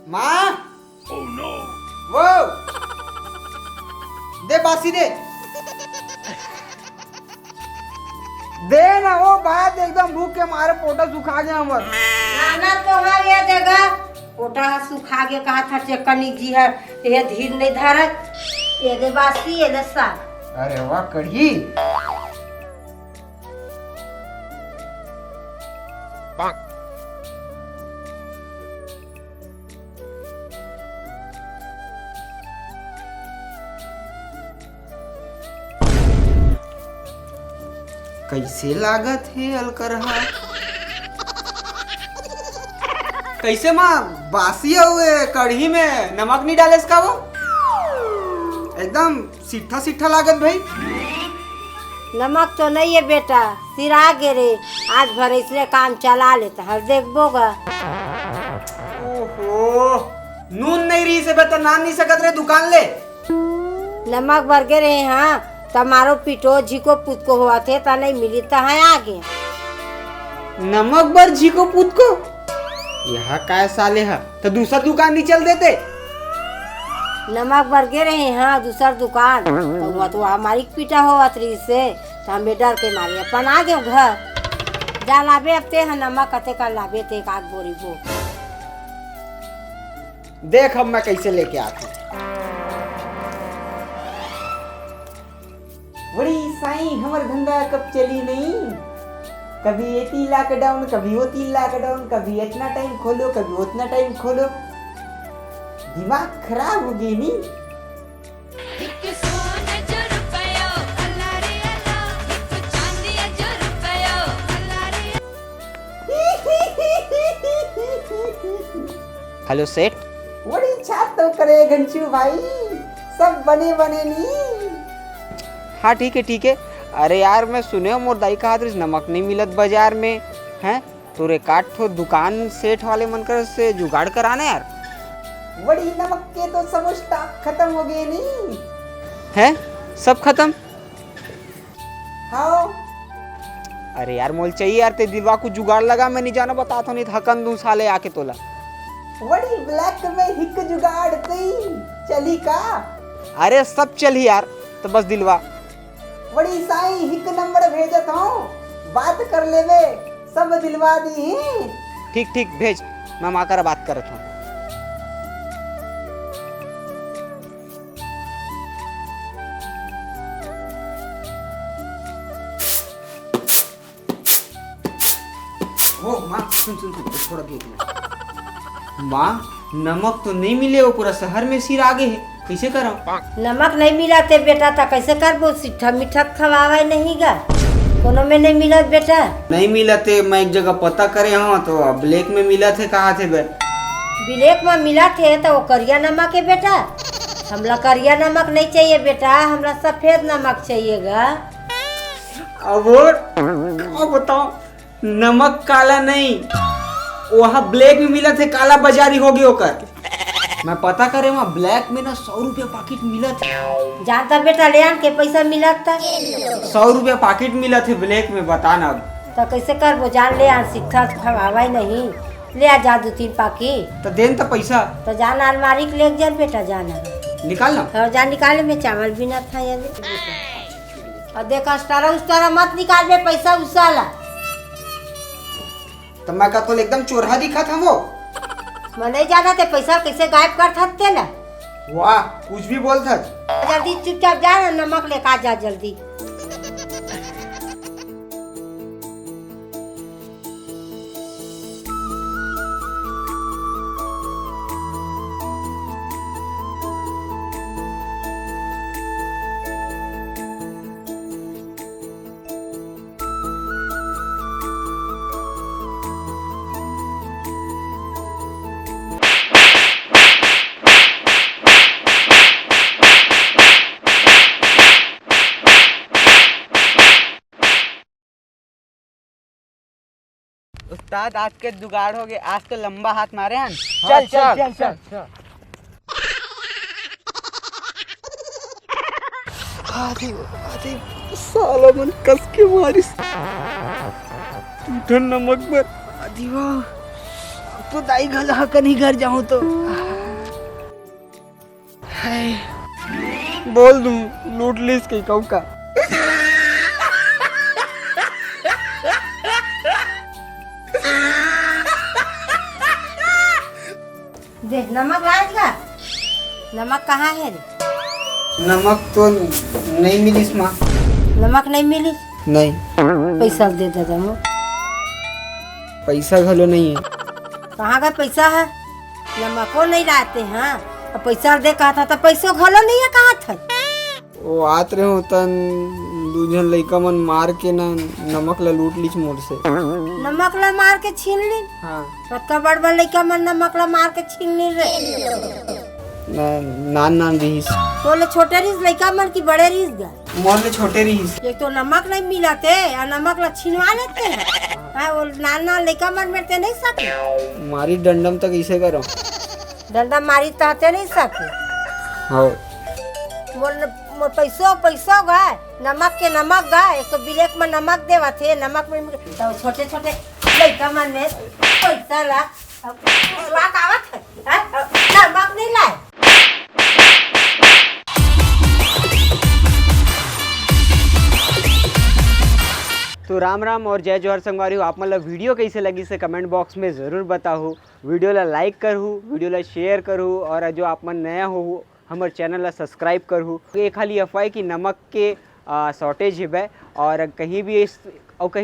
माँ वो दे बासी दे दे ना वो बात एकदम भूख के मारे पोटा सुखा गया हमर। खाना तो हो गया देगा पोटा सुखा गया कहा था चकनी जी है ये धीर नहीं धरत ये दे बासी ये दे साग। अरे वाह कढ़ी कैसे लागत है अलकरहा कैसे माँ बासी हुए कढ़ी में नमक नहीं डाले इसका वो एकदम सीठा सीठा लागत भाई। नमक तो नहीं है बेटा सिरा गे रे आज भर इसलिए काम चला लेता हर देखबोगा। ओहो नून नहीं रही से बेटा नान नहीं सकत रे दुकान ले नमक भर के रहे हाँ तमारो पिटो झिको पुत को हुआ थे ता नहीं मिली ता है आगे नमक भर झीको पूत को यह काय साले है तो दूसरा दुकान नहीं चल देते। नमक भर के रहे हाँ दूसरा दुकान तो हुआ तो हमारी पीटा हुआ थी से तो हमें डर के मारे अपन आ गए घर जा लाभे अब ते है नमक कते का लाभे ते एक आग बोरी वो देख अब मैं कैसे लेके आता हूँ। बड़ी साई हमर धंधा कब चली नहीं कभी ये 3 लाख डाउन कभी वो 3 लाख डाउन कभी इतना टाइम खोलो कभी उतना टाइम खोलो दिमाग खराब हो गई नहीं। हेलो सेठ बड़ी इच्छा तो करे घंचू भाई सब बने बने नहीं। हाँ ठीक है अरे यार मैं सुने हो मोर दाई कहा नमक नहीं मिलत बाजार में हैं तो रे काट ठो दुकान सेठ वाले मन कर से जुगाड़ कराना यार। बड़ी नमक के तो सब स्टॉक खत्म हो गए नहीं है सब खत्म। हाँ अरे यार मोल चाहिए यार ते दिलवा को जुगाड़ लगा मैं नहीं जाना बताता नहीं थकन दूं साले आके तोला। बड़ी ब्लैक में हिक जुगाड़ थी चली का। अरे सब चली यार तो बस दिलवा बड़ी साई हिक नंबर भेजत हूँ बात कर लेवे सब दिलवा दी। ठीक भेज मैं माकर बात करत हूँ। ओ माँ सुन थोड़ा देख ले। माँ नमक तो नहीं मिले वो पूरा शहर में सिर आगे है कैसे करो। नमक नहीं मिला थे बेटा ता कैसे करबो सिट्ठा मीठा खवावा नहीं गा कोनो में नहीं मिला बेटा। नहीं मिला थे मैं एक जगह पता करे हूँ तो ब्लैक में मिला थे कहा थे बे ब्लैक में मिला थे तो वो करिया नमक है बेटा हमला करिया नमक नहीं चाहिए बेटा हमरा सफेद नमक चाहिएगा। अब बताओ नमक काला नहीं वहाँ ब्लैक में मिला थे काला बाजारी हो गई होकर मैं पता करे वहाँ ब्लैक में ना 100 रुपया पैकेट मिला था। जानता बेटा ले आन के पैसा मिला था 100 रुपया पैकेट मिला थे ब्लैक में बताना अब तो कैसे करबो जान ले आन सिट्ठा खवावा ही नहीं ले आ जा 2-3 पैकेट तो देन तो पैसा तो जाना अलमारी के ले जा बेटा जाना निकालना और जान निकाले में चावल भी ना था ये और देखा उस्तारा मत निकाल में पैसा उसाला तो मैं का तो एकदम चोरहा दिखा था वो मैं नहीं जाना थे पैसा कैसे गायब कर सकते ना। वाह कुछ भी बोल था जल्दी चुपचाप जा ना नमक लेकर आ जा जल्दी। उस्ताद आज के जुगाड़ हो गए आज तो लंबा हाथ मारे हैं। चल आदि साला मन कस के मारिस टूटन नमक पर आदि वाह तो दाई घर कहीं घर जाऊं तो हाय, बोल दूं लूट लीस कहीं कहूँ का। देख नमक लाएगा, नमक कहाँ है रे? नमक तो नहीं मिली माँ। नमक नहीं मिली? नहीं। पैसा दे दे मो। पैसा घलो नहीं है। कहाँ का पैसा है? नमको नहीं लाते हैं और पैसा दे कहा था तो पैसों घलो नहीं है कहा था। वो आत रहे हो तन दूजन लइका मन मार के ना नमक ला लूट लीच मोर से। नमक ला मार के छीन ली? हाँ। कत्ता बड़ बड़ लइका मन नमक ला मार के छीन ली रे। नान नान रहीस। तोले छोटे रहीस लइका मन की बड़े रहीस गा? मोर ले छोटे रहीस। एक तो नमक नहीं मिलाते और नमक ला छीनवा लेते हैं। हाँ वो नान नान लइका मन मेरते नहीं सके। मारी डंडम तक इसे करो। डंडा मारी ताते नहीं सके। हाँ। मोर पैसो गए, नमक के नमक गए। एक तो ब्लैक में नमक देवा थे, नमक में तो छोटे छोटे लइका मन में पैसा ला स्वाद आवत है, नमक नहीं लाए। तो राम राम और जय जोहर संगवारी हो। आप मतलब वीडियो कैसे लगी से कमेंट बॉक्स में ज़रूर बताओ। वीडियो ला लाइक करूँ, वीडियो ला शेयर करूँ और जो आप मन नया हो हमारे चैनल ला सब्सक्राइब करूँ। ये खाली अफवाह कि नमक के शॉर्टेज है और कहीं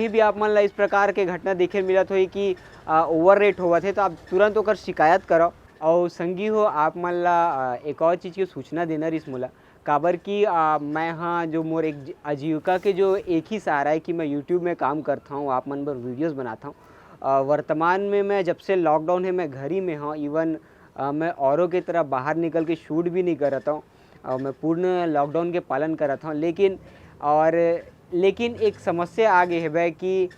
भी आप मन ला इस प्रकार के घटना देखे मिलत हो कि ओवर रेट होवत है तो आप तुरंत ओकर शिकायत करो। और संगी हो आप मन ला एक और चीज़ की सूचना देना रिस मोला काबर कि मैं हाँ जो मोर एक आजीविका के जो एक ही सहारा है कि मैं यूट्यूब में काम करता हूँ, आप मन पर वीडियोस बनाता हूँ। वर्तमान में मैं जब से लॉकडाउन है मैं घर ही में हूँ। इवन मैं औरों की तरह बाहर निकल के शूट भी नहीं करता हूँ और मैं पूर्ण लॉकडाउन के पालन करता हूँ। लेकिन एक समस्या आ गई है कि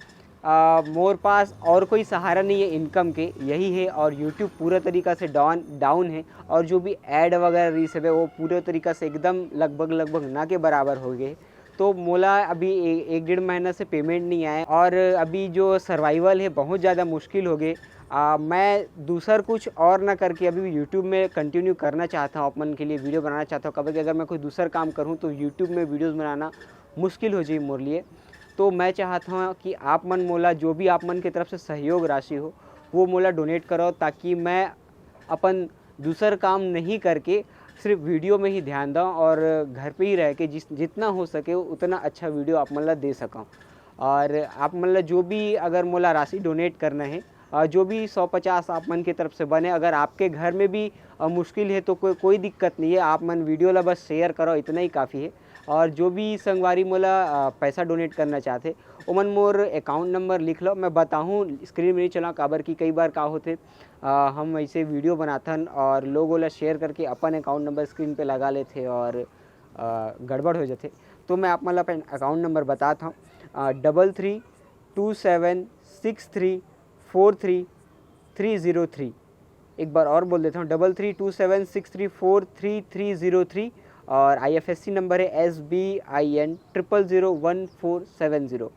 मोर पास और कोई सहारा नहीं है इनकम के, यही है। और यूट्यूब पूरा तरीक़ा से डाउन है और जो भी ऐड वगैरह रीस है वो पूरे तरीक़ा से एकदम लगभग ना के बराबर हो गए। तो मोला अभी एक डेढ़ महीना से पेमेंट नहीं आया और अभी जो सर्वाइवल है बहुत ज़्यादा मुश्किल हो गए। मैं दूसर कुछ और ना करके अभी यूट्यूब में कंटिन्यू करना चाहता हूँ, अपन के लिए वीडियो बनाना चाहता हूँ। कभी अगर मैं कोई दूसरा काम करूँ तो यूट्यूब में वीडियोस बनाना मुश्किल हो जाए मोर लिए। तो मैं चाहता हूँ कि आप मन मोला जो भी आप मन की तरफ से सहयोग राशि हो वो मोला डोनेट करो, ताकि मैं अपन दूसर काम नहीं करके सिर्फ वीडियो में ही ध्यान दूँ और घर पे ही रह के जितना हो सके उतना अच्छा वीडियो आप मन ला दे सकूँ। और आप मन ला जो भी अगर मोला राशि डोनेट करना है, जो भी 150 आप मन की तरफ से बने, अगर आपके घर में भी मुश्किल है तो कोई दिक्कत नहीं है, आप मन वीडियो ला बस शेयर करो, इतना ही काफ़ी है। और जो भी संगवारी मोला पैसा डोनेट करना चाहते ओमन मोर अकाउंट नंबर लिख लो, मैं बताऊँ स्क्रीन में नहीं चला काबर कि कई बार का होते हम ऐसे वीडियो बनाथन और लोगों ला शेयर करके अपन अकाउंट नंबर स्क्रीन पे लगा लेते और गड़बड़ हो जाते। तो मैं आप मतलब अपन अकाउंट नंबर बताता हूँ 332763433303। एक बार और बोल देता हूँ 332763433303 और IFSC नंबर है SBIN 0001470।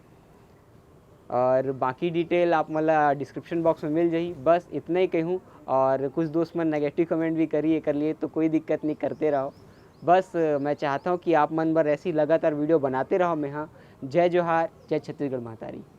और बाकी डिटेल आप मतलब डिस्क्रिप्शन बॉक्स में मिल जाही। बस इतना ही कहूँ और कुछ दोस्त मन नेगेटिव कमेंट भी करिए कर लिए तो कोई दिक्कत नहीं, करते रहो। बस मैं चाहता हूँ कि आप मन पर ऐसी लगातार वीडियो बनाते रहो। मैं हाँ, जय जोहार, जय छत्तीसगढ़ महातारी।